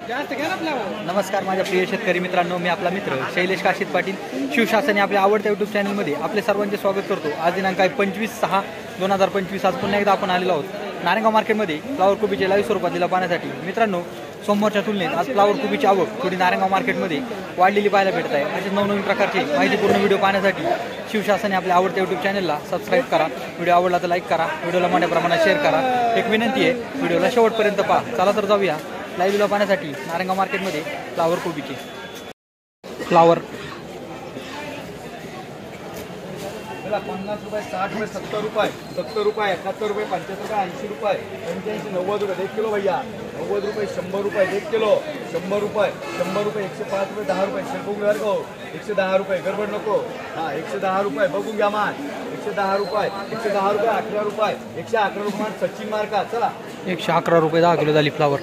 नमस्कार माझ्या प्रिय शेतकरी मित्रांनो, मी आपला मित्र शैलेश काशीद पाटील शिवशासन आपल्या आवडत्या यूट्यूब चॅनलमध्ये आपले सर्वांचे स्वागत करतो। आज दिनांक आहे 25/6/2025। आज पुन्हा एकदा आपण आलेलो आहोत नारायणगाव मार्केटमध्ये फ्लावर कोबीचे लाईव्ह स्वरूपात दिला पाहण्यासाठी। मित्रांनो, सोमवारच्या तुलनेत आज फ्लावर कोबीची आवक थोडी नारायणगाव मार्केटमध्ये वाढलेली पाहायला भेटत आहे। असेच नवनवीन प्रकारचे माहितीपूर्ण व्हिडिओ पाहण्यासाठी शिवशासन आपल्या आवडत्या यूट्यूब चॅनलला सबस्क्राईब करा। व्हिडिओ आवडला तर लाईक करा, व्हिडिओला मोठ्या प्रमाणात शेअर करा। एक विनंती आहे, व्हिडिओला शेवटपर्यंत पहा। चला तर जाऊया लाईव्ह पाहण्यासाठी नारायणगाव मार्केटमध्ये फ्लावर कोबीचे। फ्लावर 50 रुपये, 60 रुपये, 70 रुपये, 70 रुपये, 71 रुपये, 75 रुपये, 80 रुपये, 85, 90 रुपये 1 किलो भैया, 90 रुपये, 100 रुपये 1 किलो, 100 रुपये, 100 रुपये, 105 रुपये, 10 रुपये, शेरपूर को 110 रुपये, गडबड नको। हाँ 110 रुपये बघून घ्या मान, 110 रुपये, 110 रुपये, 11 रुपये, 111 रुपये सचिन मार्का। चला 111 रुपये 10 किलो झाली फ्लावर।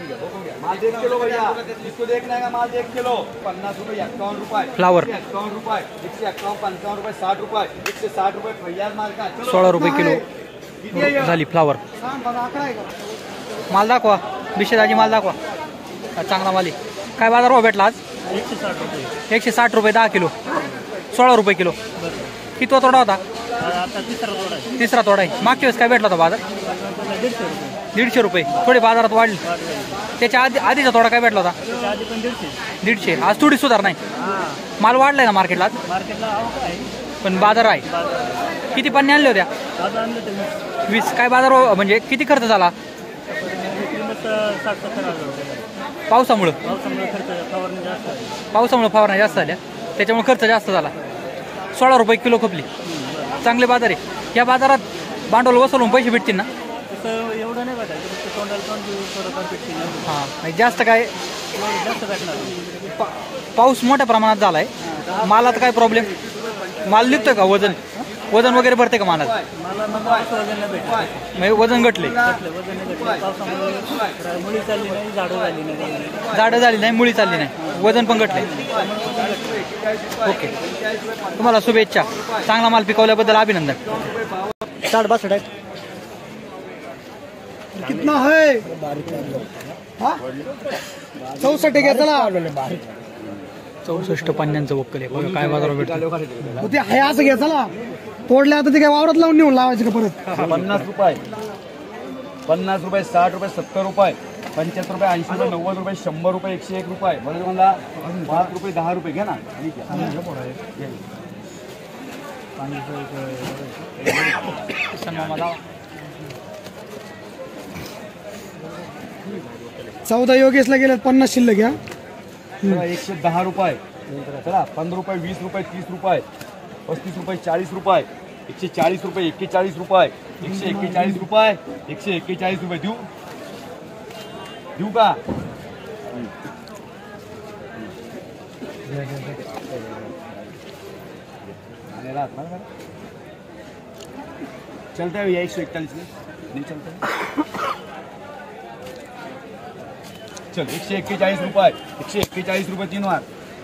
माल 1 किलो भैया, इसको देखना है माल 1 किलो, 50 रुपये, 51 रुपये, फ्लावर 51 रुपये, 151, 55 रुपये, 60 रुपये, 160 रुपये, फैयाज मार्का 16 रुपये किलो झाली फ्लावर। माल दाखवा विशेषाजी, माल दाखवा, चांगला माल आहे। काय बाजार भाव भेटला आज? 160 रुपये, 160 रुपये 10 किलो, 16 रुपये किलो। किती तोडा होता? आता तिसरा तोडा आहे, तिसरा तोडा आहे। मागच्या वेळेस काय भेटला होता बाजार? 150 रुपये, 150 रुपये। थोडे बाजारात वाढले। त्याच्या आधीचा तोडा काय भेटला होता? त्याच्या आधी पण 150. 150। आज थोडी सुधार नाही, हां, माल वाढलाय ना मार्केटला आज, मार्केटला आवक आहे. पण बाजार आहे। बाजार किती पन्ने आणले होत्या? आज आणलं ते 20। काय बाजार म्हणजे किती खर्च झाला? किंमत 60-70 हजार रुपये झाली. पावसामुळं पावसामुळे खर्च फवारणी जास्त आहे. पावसामुळे फवारण्या जास्त झाल्या, त्याच्यामुळे खर्च जास्त झाला। 16 रुपये किलो खपली, चांगले बाजार आहे। या बाजारात भांडवल वसवून पैसे भेटतील ना? तसं एवढं नाही भेटायचं, फक्त तोंडाला तोंड थोडंफार भेटतील. हां, जास्त काय एवढं जास्त भेटणार. पाऊस मोठ्या प्रमाणात झाला आहे, मालात काय प्रॉब्लेम? माल निघतोय का? वजन वगैरे भरते का मालात? मला असं वजन नाही भेटलं, म्हणजे वजन घटले, वजन नाही भेटलं. पावसामुळे मुळी चालली नाही, झाडं झाली नाही, झाडं झाली नाही, मुळी चालली नाही, वजन पण घटले। ओके, तुम्हाला शुभेच्छा। चांगला माल पिकवल्याबद्दल अभिनंदन। 60-62 आहे. कितना है? 64 घ्या चला। 64 पन्न्यांचं वक्कल आहे बघा, काय बाजार भेटतो ते आहे असं घ्या चला। तोडले आता ते काय वावरात लावून नेऊन लावायचं का परत? 50 रुपये, 50 रुपये, 60 रुपये, 70 रुपये, 75 रुपये, 80 रुपये, 90 रुपये, 100 रुपये, 101 रुपये, बरोबर मला 5 रुपये, 10 रुपये घ्या ना। चौदा योगेशला गेल्यात 50 शिल्लक घ्या। 110 रुपये चला, 15 रुपये, 20 रुपये, 30 रुपये, 35 रुपये, 40 रुपये, 140 रुपये, 41 रुपये, 141 रुपये, 141 रुपये देऊ का? चलता है भैया 141 में नहीं चलता। चल 141 रुपये, 141 रुपये 3 बार।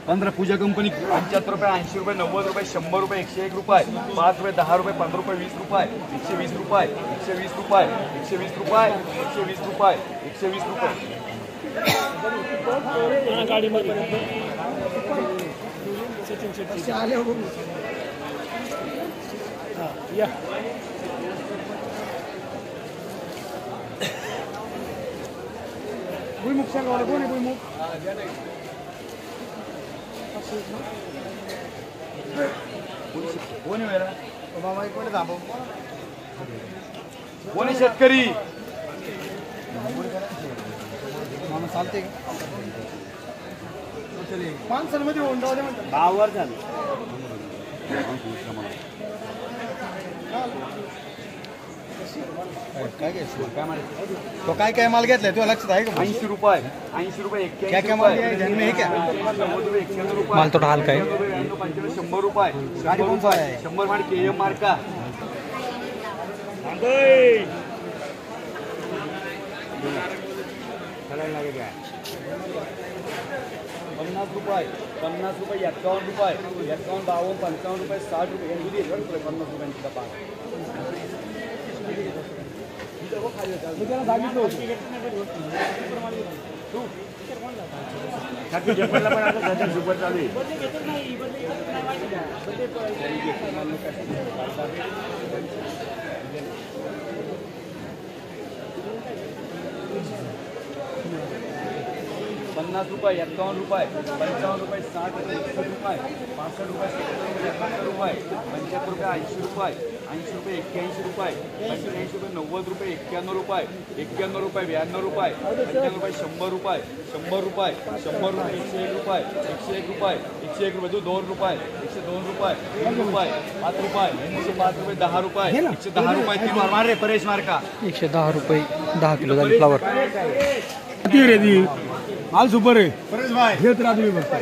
15 पूजा कंपनी 75 रुपये, 80 रुपये, 90 रुपये, 100 रुपये, 101 रुपये, 5 रुपये, 10 रुपये, 15 रुपये, 20 रुपये, 120 रुपये, 120 रुपये, 120 रुपये, 120 रुपये, 120 रुपये। भुईमुग शेंगावाला कोण आहे? भुईमुग कोण आहे बाबा? कोणी थांबव, कोणी शेतकरी चालते माणसांमध्ये होऊन जाऊ दे म्हणतात। गावावर झालं काय तो काय माल घेतलाय तुला लक्षात आहे का? 80 रुपये, 81 रुपये, 91 माल थोडा हलका आहे। 100 रुपये, गाडी कोणता आहे? 100 मार्क KM मार्का। 50 रुपये, 50 रुपये, 51 रुपये, 51, 52, 55 रुपये, 60 रुपये, 50 रुपयांची डबा। मी त्याला सांगितलं होतं पण आता सध्या सुपर चालू आहे. ₹50, ₹51, ₹55, ₹60, ₹61, ₹65, ₹70, ₹75, ₹80, ₹80, ₹81, ₹85, ₹90, ₹91, ₹91, ₹92, ₹95, ₹100, ₹100, ₹100, ₹101, ₹101, ₹101, ₹2, ₹102, ₹3, ₹5, ₹5, ₹10, ₹110, तीन मार रे परेश मार का. ₹110 10 किलो झाली फ्लावर. किती रे ती माल सुपर आहे परेश भाई घेत राहा तुम्ही बघ. ₹50,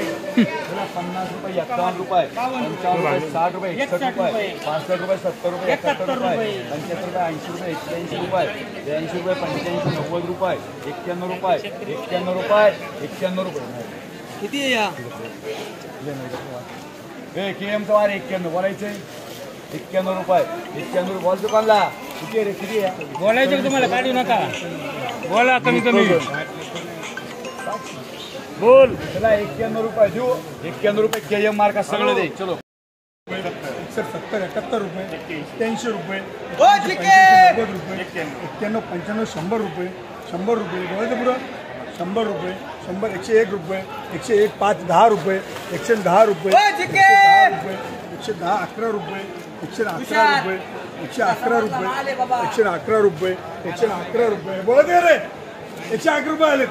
₹51, ₹55, ₹60, ₹61, ₹65, ₹70, ₹71, ₹75, ₹80, ₹80, ₹82, ₹83, ₹85, ₹90, ₹91, किती आहे या KM वार 91 बोलायचंय ₹91 बॉल दुकानला किती रे किती आहे बोलायचं तुम्हाला काढू नका बोला कमी कमी बोल चला ₹91 देऊ ₹91 KM मार्का सगळं दे चलो 70 71 रुपये ₹83 91 95 100 रुपये बोलायचं पुढं ₹100 100 101 रुपये 101 5 10 रुपये 110 रुपये 110 11 रुपये 111 रुपये 111 रुपये 111 रुपये 111 रुपये बोलायचं रे 111 रुपये आले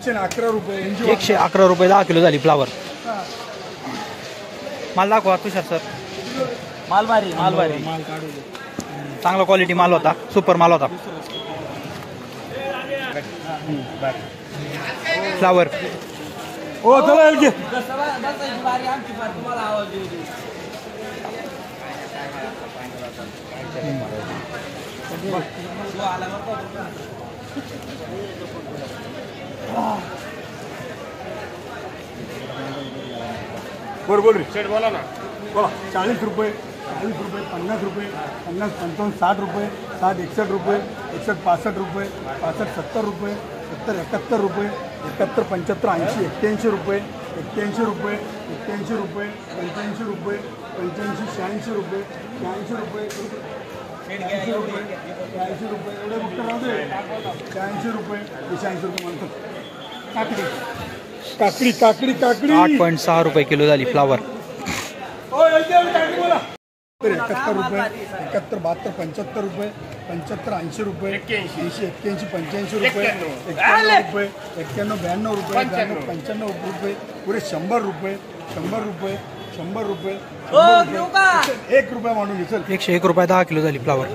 111 रुपये ₹111 10 किलो झाली फ्लावर. माल दाखवा तुषार सर. माल भारी चांगला क्वालिटी माल होता, सुपर माल होता फ्लावर. हो चला घे बोल रे शेट बोला ना बोला ₹40 ₹50 50 55 60 रुपये 60 61 रुपये 61 65 रुपये 65 70 रुपये 70 71 रुपये 71 75 80 81 रुपये 81 रुपये 81 रुपये 85 रुपये 85 86 रुपये 86 रुपये 80 रुपये 80 रुपये एवढे फक्त राहू दे 80 रुपये 80 रुपये म्हणतात काकडी 8.6 रुपये किलो झाली फ्लावर. 71 रुपये 71 72 75 रुपये 75 80 रुपये 80 81 85 रुपये 91 रुपये 91 92 रुपये 92 95 रुपये पुरे 100 रुपये 100 रुपये 100 रुपये 1 रुपया मांडून घे चल. ₹101 10 किलो झाली फ्लावर.